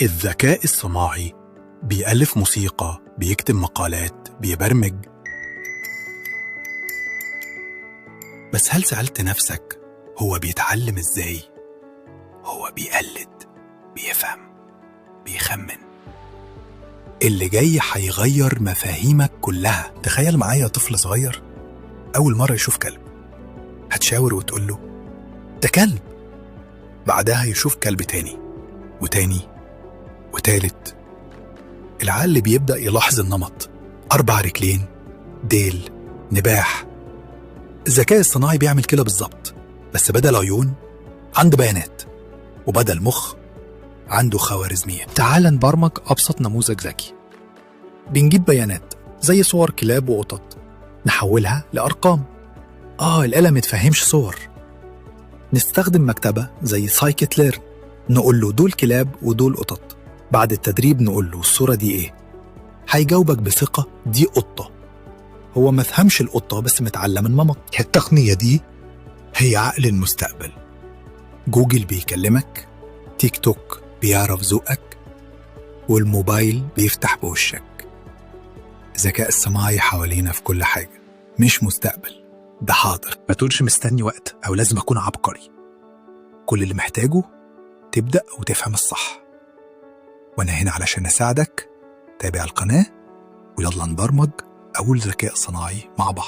الذكاء الصناعي بيألف موسيقى، بيكتب مقالات، بيبرمج. بس هل سألت نفسك هو بيتعلم إزاي؟ هو بيقلد، بيفهم، بيخمن. اللي جاي هيغير مفاهيمك كلها. تخيل معايا طفل صغير أول مرة يشوف كلب، هتشاور وتقول له ده كلب. بعدها يشوف كلب تاني وتاني وتالت. العقل بيبدأ يلاحظ النمط: 4 رجلين، ديل، نباح. الذكاء الصناعي بيعمل كده بالظبط، بس بدل عيون عنده بيانات، وبدل مخ عنده خوارزميات. تعال نبرمج أبسط نموذج ذكي. بنجيب بيانات زي صور كلاب وقطط، نحولها لأرقام. الآلة متفهمش صور. نستخدم مكتبة زي سايكت ليرن، نقول له دول كلاب ودول قطط. بعد التدريب نقول له الصورة دي إيه؟ هيجاوبك بثقة دي قطة. هو ما فهمش القطة، بس متعلم النمط. التقنية دي هي عقل المستقبل. جوجل بيكلمك، تيك توك بيعرف ذوقك، والموبايل بيفتح بوشك. الذكاء الصناعي حوالينا في كل حاجة، مش مستقبل، ده حاضر. ما تقولش مستني وقت أو لازم أكون عبقري. كل اللي محتاجه تبدأ وتفهم الصح، وأنا هنا علشان أساعدك. تابع القناة ويلا نبرمج أول ذكاء صناعي مع بعض.